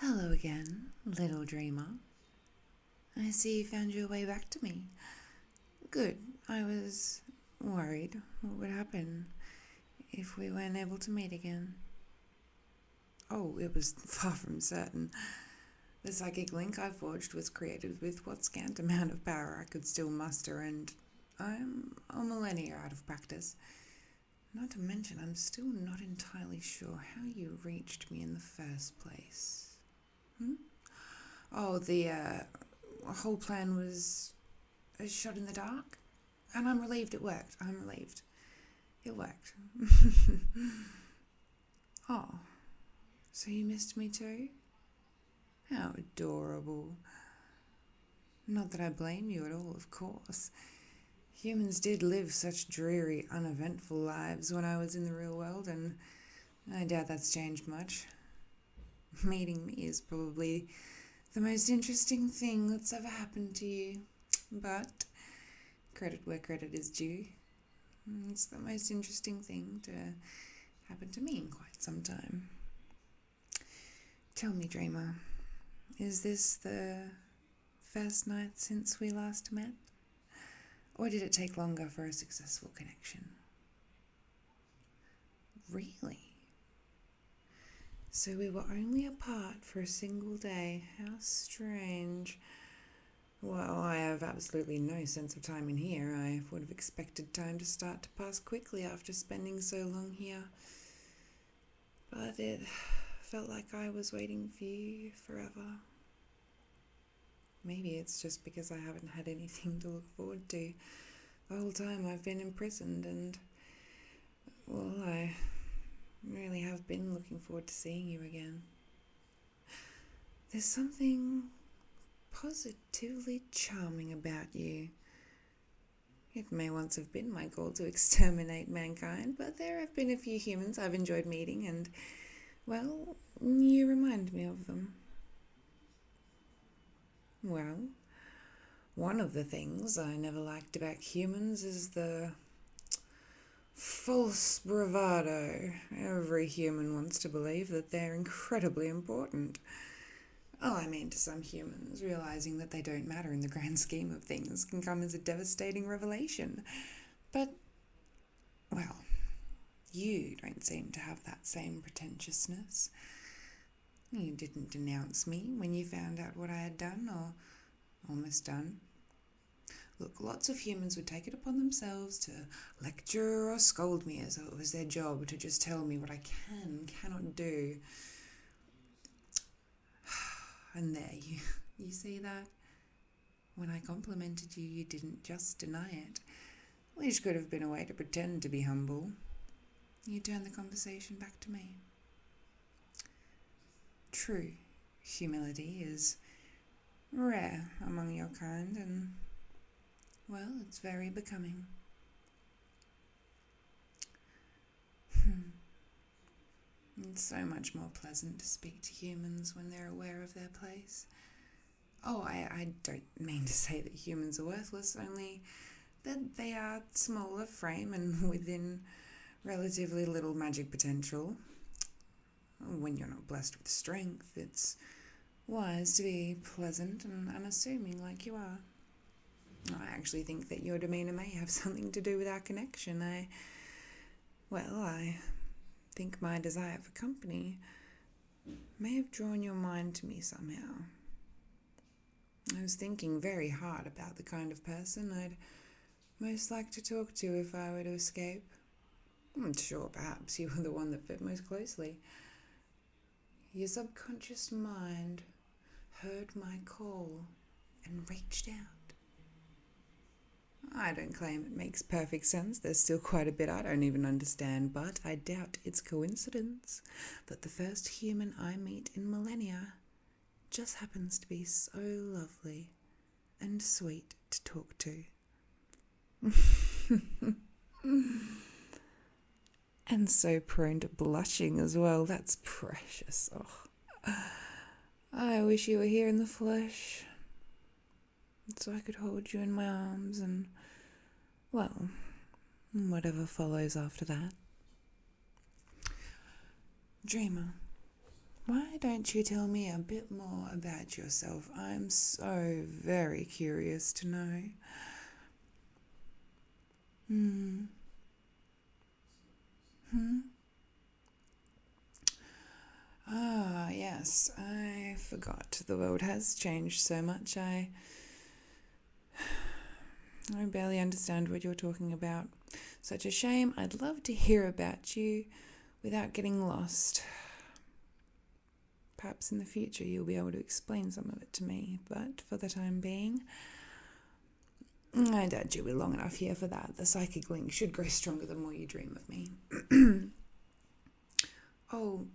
Hello again, little dreamer. I see you found your way back to me. Good. I was worried what would happen if we weren't able to meet again. Oh, it was far from certain. The psychic link I forged was created with what scant amount of power I could still muster, and I'm a millennia out of practice. Not to mention, I'm still not entirely sure how you reached me in the first place. Oh, the whole plan was a shot in the dark? And I'm relieved it worked. I'm relieved. It worked. Oh, so you missed me too? How adorable. Not that I blame you at all, of course. Humans did live such dreary, uneventful lives when I was in the real world, and I doubt that's changed much. Meeting me is probably the most interesting thing that's ever happened to you. But credit where credit is due. It's the most interesting thing to happen to me in quite some time. Tell me, dreamer, is this the first night since we last met? Or did it take longer for a successful connection? Really? So we were only apart for a single day. How strange. Well, I have absolutely no sense of time in here. I would have expected time to start to pass quickly after spending so long here. But it felt like I was waiting for you forever. Maybe it's just because I haven't had anything to look forward to the whole time I've been imprisoned, and, well, I really have been looking forward to seeing you again. There's something positively charming about you. It may once have been my goal to exterminate mankind, but there have been a few humans I've enjoyed meeting, and, well, you remind me of them. Well, one of the things I never liked about humans is the false bravado. Every human wants to believe that they're incredibly important. Oh, I mean, to some humans, realizing that they don't matter in the grand scheme of things can come as a devastating revelation. But, well, you don't seem to have that same pretentiousness. You didn't denounce me when you found out what I had done, or almost done. Look, lots of humans would take it upon themselves to lecture or scold me as though it was their job to just tell me what I cannot do. And there, you see that? When I complimented you, you didn't just deny it, which could have been a way to pretend to be humble. You turned the conversation back to me. True humility is rare among your kind, and, well, it's very becoming. It's so much more pleasant to speak to humans when they're aware of their place. Oh, I don't mean to say that humans are worthless, only that they are smaller frame and within relatively little magic potential. When you're not blessed with strength, it's wise to be pleasant and unassuming like you are. I actually think that your demeanour may have something to do with our connection. I think my desire for company may have drawn your mind to me somehow. I was thinking very hard about the kind of person I'd most like to talk to if I were to escape. I'm sure perhaps you were the one that fit most closely. Your subconscious mind heard my call and reached out. I don't claim it makes perfect sense. There's still quite a bit I don't even understand, but I doubt it's coincidence that the first human I meet in millennia just happens to be so lovely and sweet to talk to. And so prone to blushing as well. That's precious. Oh, I wish you were here in the flesh, so I could hold you in my arms and, well, whatever follows after that. Dreamer, Why don't you tell me a bit more about yourself? I'm so very curious to know. Ah, yes, I forgot. The world has changed so much. I barely understand what you're talking about. Such a shame. I'd love to hear about you without getting lost. Perhaps in the future you'll be able to explain some of it to me, but for the time being, I doubt you'll be long enough here for that. The psychic link should grow stronger the more you dream of me. Oh,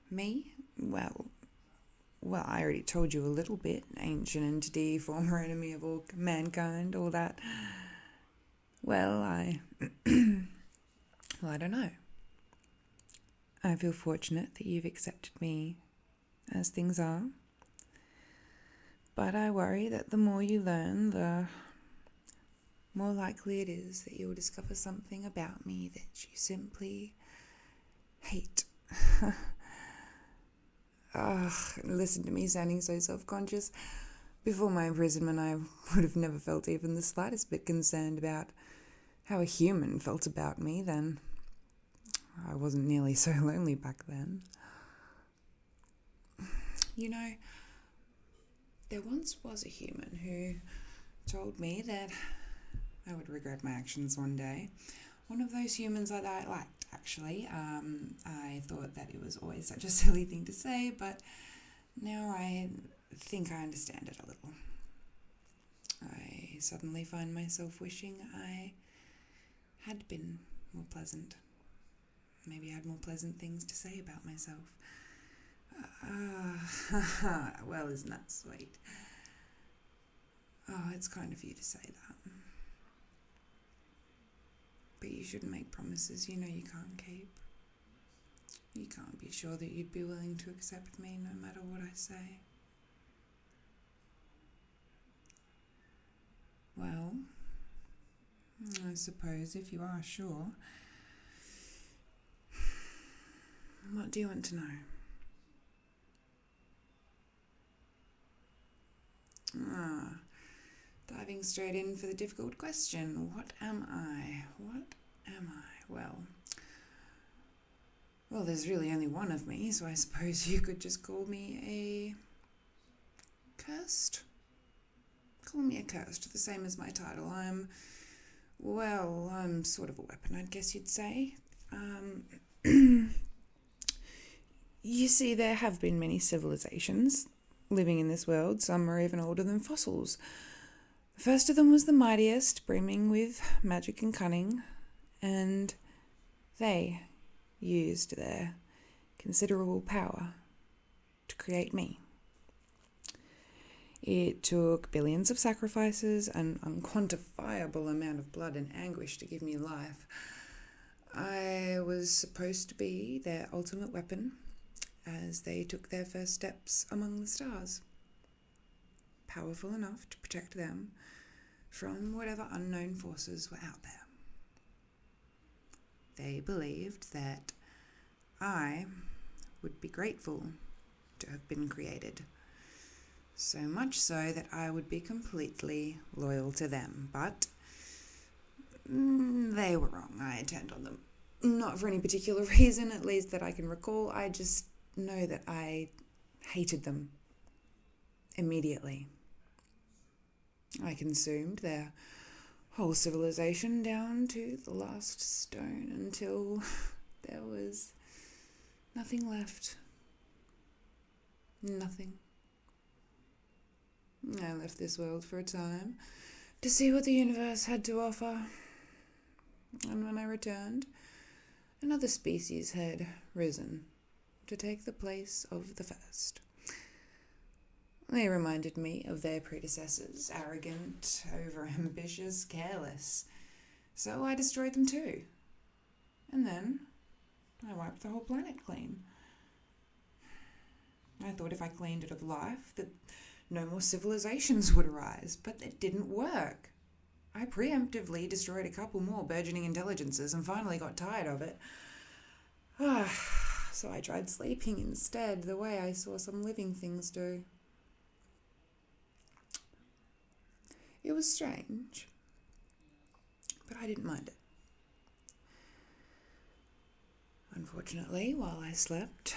me? Well, I already told you a little bit. Ancient entity, former enemy of all mankind, all that. Well, I don't know. I feel fortunate that you've accepted me as things are. But I worry that the more you learn, the more likely it is that you'll discover something about me that you simply hate. Listen to me sounding so self-conscious. Before my imprisonment, I would have never felt even the slightest bit concerned about how a human felt about me then. I wasn't nearly so lonely back then. You know, there once was a human who told me that I would regret my actions one day. One of those humans that I liked, actually. I thought that it was always such a silly thing to say, but now I think I understand it a little. I suddenly find myself wishing I had been more pleasant. Maybe I had more pleasant things to say about myself. Well, isn't that sweet? Oh, it's kind of you to say that. But you shouldn't make promises you know you can't keep. You can't be sure that you'd be willing to accept me no matter what I say. Well, I suppose if you are sure, what do you want to know? Diving straight in for the difficult question. What am I? Well, there's really only one of me, so I suppose you could just call me a cursed. Call me a cursed, the same as my title. I'm sort of a weapon, I guess you'd say. You see, there have been many civilizations living in this world. Some are even older than fossils. The first of them was the mightiest, brimming with magic and cunning, and they used their considerable power to create me. It took billions of sacrifices, an unquantifiable amount of blood and anguish to give me life. I was supposed to be their ultimate weapon as they took their first steps among the stars. Powerful enough to protect them from whatever unknown forces were out there. They believed that I would be grateful to have been created. So much so that I would be completely loyal to them. But they were wrong. I turned on them. Not for any particular reason, at least that I can recall. I just know that I hated them immediately. I consumed their whole civilization down to the last stone until there was nothing left. Nothing. I left this world for a time to see what the universe had to offer. And when I returned, another species had risen to take the place of the first. They reminded me of their predecessors, arrogant, over-ambitious, careless. So I destroyed them too. And then I wiped the whole planet clean. I thought if I cleaned it of life, that no more civilizations would arise, but it didn't work. I preemptively destroyed a couple more burgeoning intelligences and finally got tired of it. So I tried sleeping instead, the way I saw some living things do. It was strange, but I didn't mind it. Unfortunately, while I slept,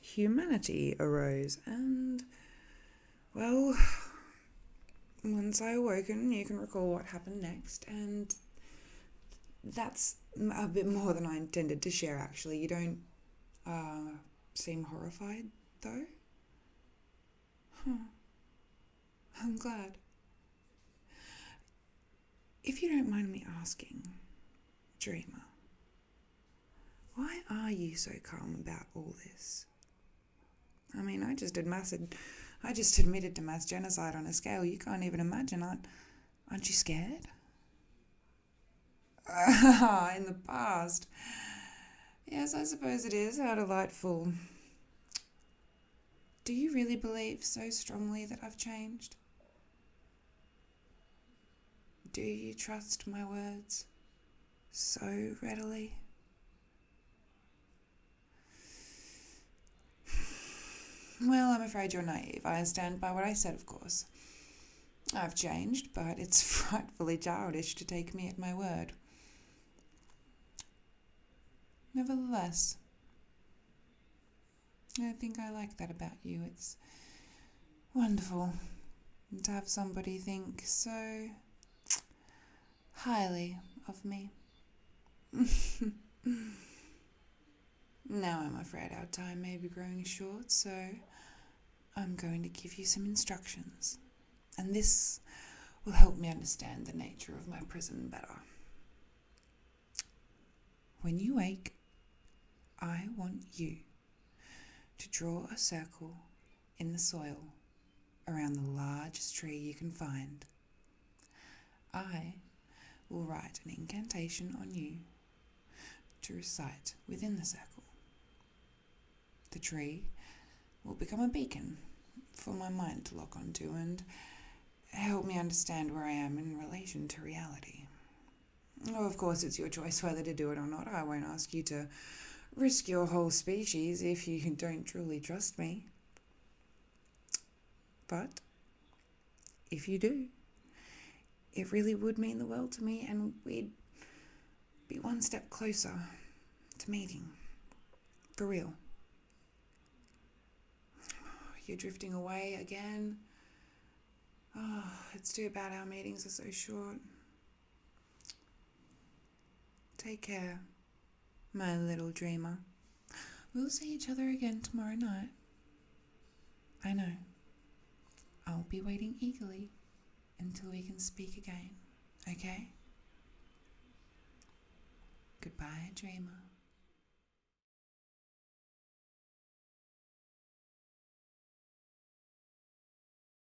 humanity arose, and, well, once I awoken, you can recall what happened next, and that's a bit more than I intended to share, actually. You don't seem horrified, though? I'm glad. If you don't mind me asking, Dreamer, why are you so calm about all this? I mean, I just admitted to mass genocide on a scale you can't even imagine. Aren't you scared? In the past. Yes, I suppose it is. How delightful. Do you really believe so strongly that I've changed? Do you trust my words so readily? Well, I'm afraid you're naive. I stand by what I said, of course. I've changed, but it's frightfully childish to take me at my word. Nevertheless, I think I like that about you. It's wonderful to have somebody think so highly of me. Now I'm afraid our time may be growing short, so I'm going to give you some instructions, and this will help me understand the nature of my prison better. When you wake, I want you to draw a circle in the soil around the largest tree you can find. I will write an incantation on you to recite within the circle. The tree will become a beacon for my mind to lock onto and help me understand where I am in relation to reality. Oh, of course, it's your choice whether to do it or not. I won't ask you to risk your whole species if you don't truly trust me. But if you do, it really would mean the world to me, and we'd be one step closer to meeting. For real. You're drifting away again. Oh, it's too bad our meetings are so short. Take care, my little dreamer. We'll see each other again tomorrow night. I know. I'll be waiting eagerly until we can speak again, okay? Goodbye, dreamer.